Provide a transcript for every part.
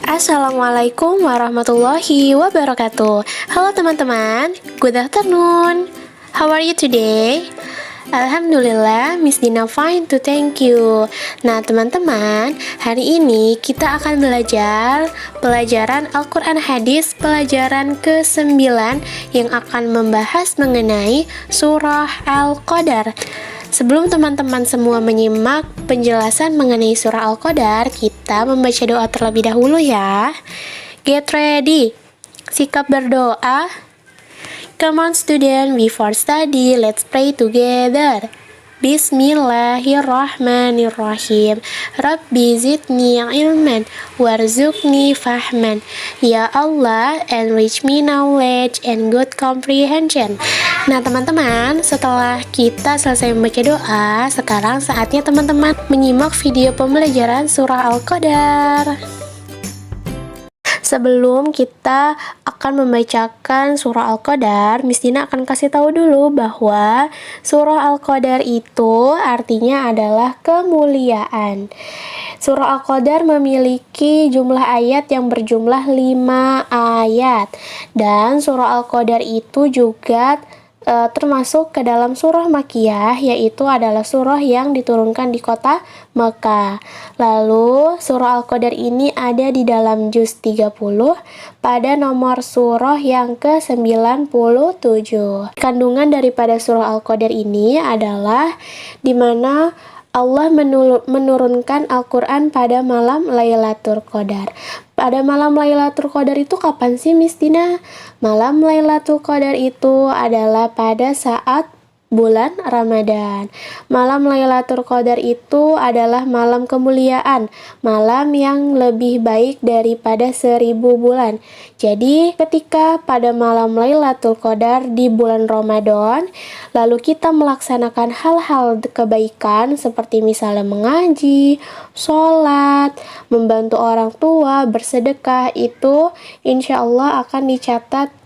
Assalamualaikum warahmatullahi wabarakatuh. Halo teman-teman, good afternoon. How are you today? Alhamdulillah, Miss Dina fine to thank you. Nah teman-teman, hari ini kita akan belajar pelajaran Al-Quran Hadis pelajaran ke-9 yang akan membahas mengenai surah Al-Qadar. Sebelum teman-teman semua menyimak penjelasan mengenai surah Al-Qadar, kita membaca doa terlebih dahulu ya. Get ready. Sikap berdoa. Come on student, before study, let's pray together. Bismillahirrahmanirrahim. Rabbi zidni ilman warzuqni fahman. Ya Allah, enrich me knowledge and good comprehension. Nah teman-teman, setelah kita selesai membaca doa, sekarang saatnya teman-teman menyimak video pembelajaran surah Al-Qadar. Sebelum kita akan membacakan surah Al-Qadar, Miss Dina akan kasih tahu dulu bahwa surah Al-Qadar itu artinya adalah kemuliaan. Surah Al-Qadar memiliki jumlah ayat yang berjumlah 5 ayat. Dan surah Al-Qadar itu juga termasuk ke dalam surah Makkiyah, yaitu adalah surah yang diturunkan di kota Mekah. Lalu surah Al-Qadar ini ada di dalam juz 30 pada nomor surah yang ke-97. Kandungan daripada surah Al-Qadar ini adalah di mana Allah menurunkan Al-Quran pada malam Lailatul Qadar. Pada malam Lailatul Qadar itu kapan sih Miss Dina? Malam Lailatul Qadar itu adalah pada saat bulan Ramadan. Malam Lailatul Qadar itu adalah malam kemuliaan, malam yang lebih baik daripada 1000 bulan. Jadi ketika pada malam Lailatul Qadar di bulan Ramadan, lalu kita melaksanakan hal-hal kebaikan seperti misalnya mengaji, sholat, membantu orang tua, bersedekah, itu insya Allah akan dicatat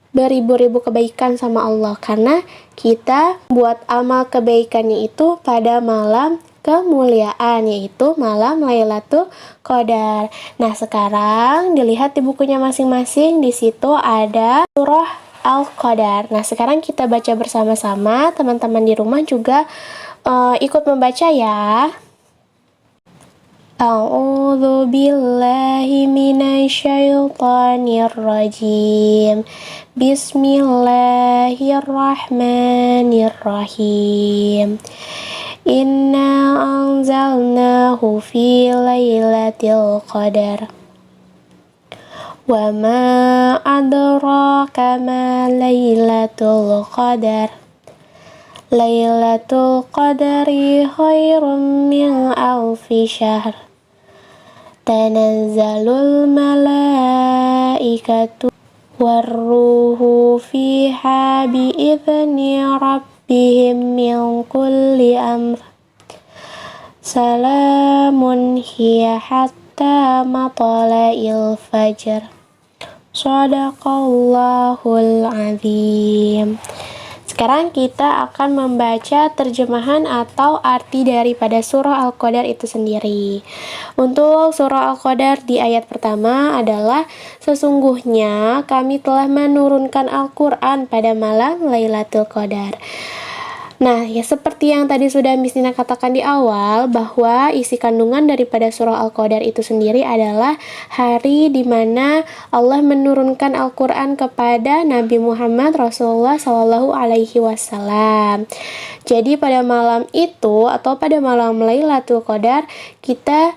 beribu-ribu kebaikan sama Allah karena kita buat amal kebaikannya itu pada malam kemuliaan, yaitu malam Lailatul Qadar. Nah sekarang dilihat di bukunya masing-masing, di situ ada surah Al-Qadar. Nah sekarang kita baca bersama-sama, teman-teman di rumah juga ikut membaca ya. A'udzu billahi minasyaitonir rajim. Bismillahirrahmanirrahim. Inna anzalnahu fi lailatul qadar. Wa ma adraka ma lailatul qadar. Lailatul qadari khairum min alfi syahr. Tanazzalul malaikatu warruhu fiha bi'izni rabbihim min kulli amr. Salamun hiya hatta matla'il fajr. Shadaqallahul azim. Sekarang kita akan membaca terjemahan atau arti daripada surah Al-Qadar itu sendiri. Untuk surah Al-Qadar di ayat pertama adalah sesungguhnya kami telah menurunkan Al-Quran pada malam Lailatul Qadar. Nah, ya seperti yang tadi sudah Miss Nina katakan di awal, bahwa isi kandungan daripada surah Al-Qadar itu sendiri adalah hari di mana Allah menurunkan Al-Quran kepada Nabi Muhammad Rasulullah SAW. Jadi pada malam itu atau pada malam Lailatul Qadar kita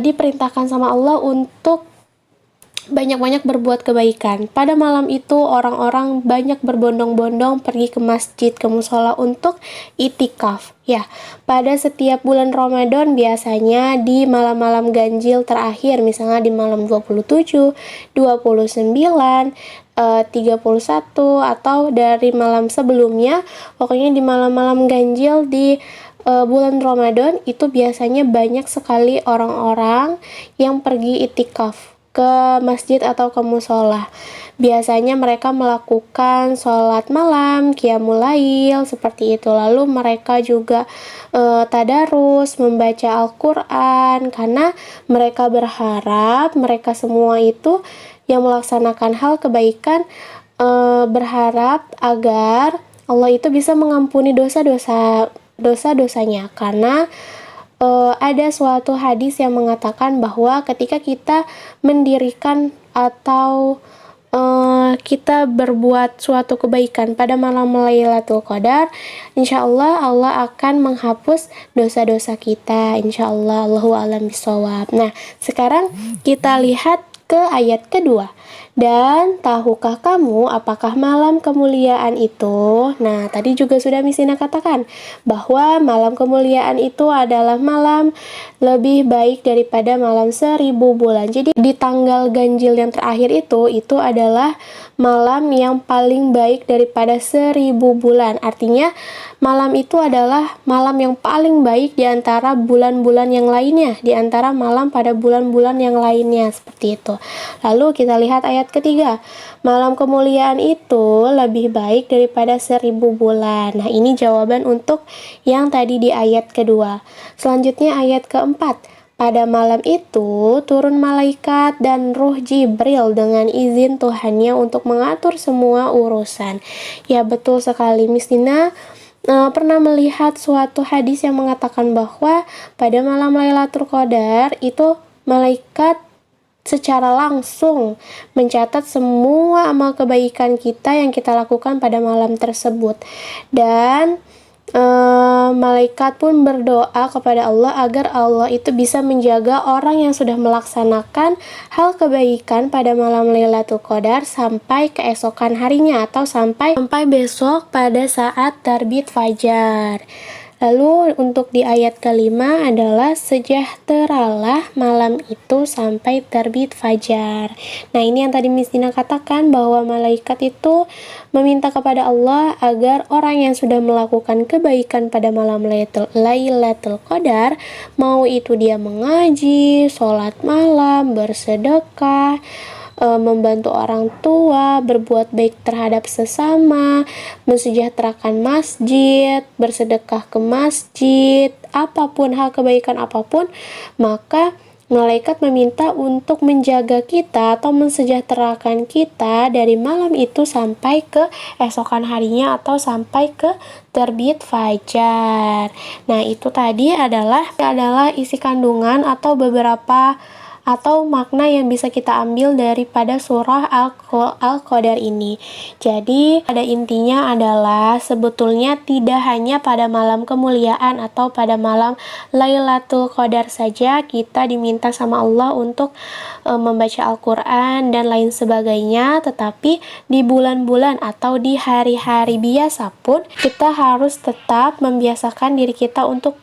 diperintahkan sama Allah untuk banyak-banyak berbuat kebaikan. Pada malam itu orang-orang banyak berbondong-bondong pergi ke masjid, ke musola untuk itikaf. Ya, pada setiap bulan Ramadan biasanya di malam-malam ganjil terakhir, misalnya di malam 27, 29, 31 atau dari malam sebelumnya, pokoknya di malam-malam ganjil di bulan Ramadan itu biasanya banyak sekali orang-orang yang pergi itikaf. ke masjid atau ke musola. Biasanya mereka melakukan sholat malam, qiyamul lail, seperti itu. Lalu mereka juga tadarus, membaca Al-Quran, karena mereka berharap mereka semua itu yang melaksanakan hal kebaikan berharap agar Allah itu bisa mengampuni dosa-dosanya, karena ada suatu hadis yang mengatakan bahwa ketika kita mendirikan atau kita berbuat suatu kebaikan pada malam Lailatul Qadar, insya Allah Allah akan menghapus dosa-dosa kita, insya Allah. Allahu a'lam bishawab. Nah, sekarang kita lihat ke ayat kedua. Dan tahukah kamu apakah malam kemuliaan itu? Nah, tadi juga sudah Misina katakan bahwa malam kemuliaan itu adalah malam lebih baik daripada malam 1000 bulan. Jadi di tanggal ganjil yang terakhir itu adalah malam yang paling baik daripada 1000 bulan. Artinya malam itu adalah malam yang paling baik di antara bulan-bulan yang lainnya, di antara malam pada bulan-bulan yang lainnya, seperti itu. Lalu kita lihat ayat ketiga. Malam kemuliaan itu lebih baik daripada 1000 bulan. Nah, ini jawaban untuk yang tadi di ayat kedua. Selanjutnya ayat keempat. Pada malam itu turun malaikat dan ruh Jibril dengan izin Tuhannya untuk mengatur semua urusan. Ya, betul sekali Miss Dina. Pernah melihat suatu hadis yang mengatakan bahwa pada malam Lailatul Qadar itu malaikat secara langsung mencatat semua amal kebaikan kita yang kita lakukan pada malam tersebut. Dan malaikat pun berdoa kepada Allah agar Allah itu bisa menjaga orang yang sudah melaksanakan hal kebaikan pada malam Lailatul Qadar sampai keesokan harinya atau sampai besok pada saat terbit fajar. Lalu untuk di ayat kelima adalah sejahteralah malam itu sampai terbit fajar. Nah, ini yang tadi Miss Dina katakan bahwa malaikat itu meminta kepada Allah agar orang yang sudah melakukan kebaikan pada malam Lailatul Qadar, mau itu dia mengaji, sholat malam, bersedekah, membantu orang tua, berbuat baik terhadap sesama, mensejahterakan masjid, bersedekah ke masjid, apapun hal kebaikan apapun, maka malaikat meminta untuk menjaga kita atau mensejahterakan kita dari malam itu sampai ke esokan harinya atau sampai ke terbit fajar. Nah, itu tadi adalah isi kandungan atau beberapa atau makna yang bisa kita ambil daripada surah Al-Qadar ini. Jadi pada intinya adalah sebetulnya tidak hanya pada malam kemuliaan atau pada malam Lailatul Qadar saja kita diminta sama Allah untuk membaca Al-Quran dan lain sebagainya, tetapi di bulan-bulan atau di hari-hari biasa pun kita harus tetap membiasakan diri kita untuk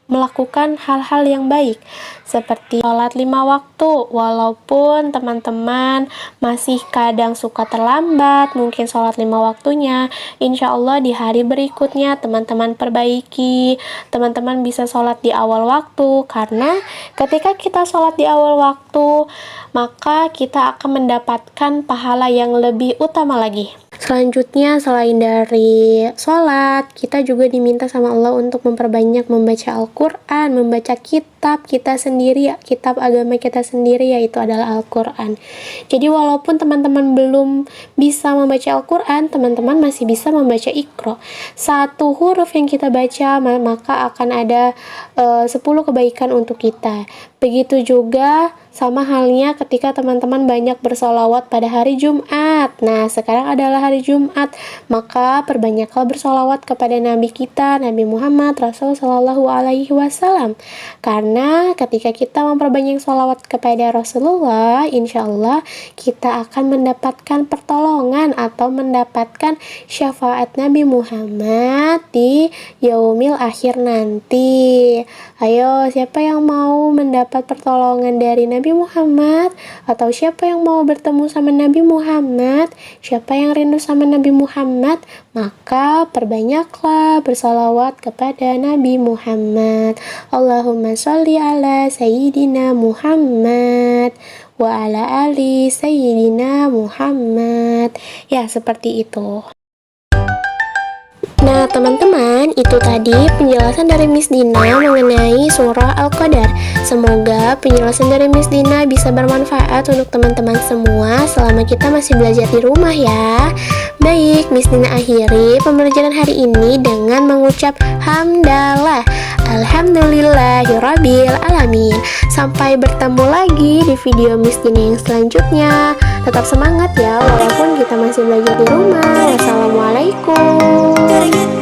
melakukan hal-hal yang baik seperti sholat 5 waktu, walaupun teman-teman masih kadang suka terlambat mungkin sholat 5 waktunya, insya Allah di hari berikutnya teman-teman perbaiki, teman-teman bisa sholat di awal waktu, karena ketika kita sholat di awal waktu maka kita akan mendapatkan pahala yang lebih utama lagi. Selanjutnya, selain dari sholat, kita juga diminta sama Allah untuk memperbanyak membaca Al-Quran, membaca kitab kita sendiri, kitab agama kita sendiri, yaitu adalah Al-Quran. Jadi walaupun teman-teman belum bisa membaca Al-Quran, teman-teman masih bisa membaca Iqra. Satu huruf yang kita baca, maka akan ada 10 kebaikan untuk kita. Begitu juga sama halnya ketika teman-teman banyak bersolawat pada hari Jumat. Nah, sekarang adalah hari Jumat, maka perbanyaklah bersolawat kepada Nabi kita, Nabi Muhammad Rasul Shallallahu Alaihi Wasallam. Karena ketika kita memperbanyak solawat kepada Rasulullah, insya Allah kita akan mendapatkan pertolongan atau mendapatkan syafaat Nabi Muhammad di yaumil akhir nanti. Ayo, siapa yang mau mendapat pertolongan dari Nabi Muhammad? Atau siapa yang mau bertemu sama Nabi Muhammad? Siapa yang rindu sama Nabi Muhammad? Maka perbanyaklah bersalawat kepada Nabi Muhammad. Allahumma sholli ala Sayyidina Muhammad wa ala ali sayyidina Muhammad. Ya, seperti itu. Nah, teman-teman, itu tadi penjelasan dari Miss Dina mengenai surah Al-Qadar. Semoga penjelasan dari Miss Dina bisa bermanfaat untuk teman-teman semua selama kita masih belajar di rumah ya. Baik, Miss Dina akhiri pembelajaran hari ini dengan mengucap hamdalah. Alhamdulillahirabbil alamin. Sampai bertemu lagi di video Miss Dina yang selanjutnya. Tetap semangat ya, walaupun kita masih belajar di rumah. Wassalamualaikum.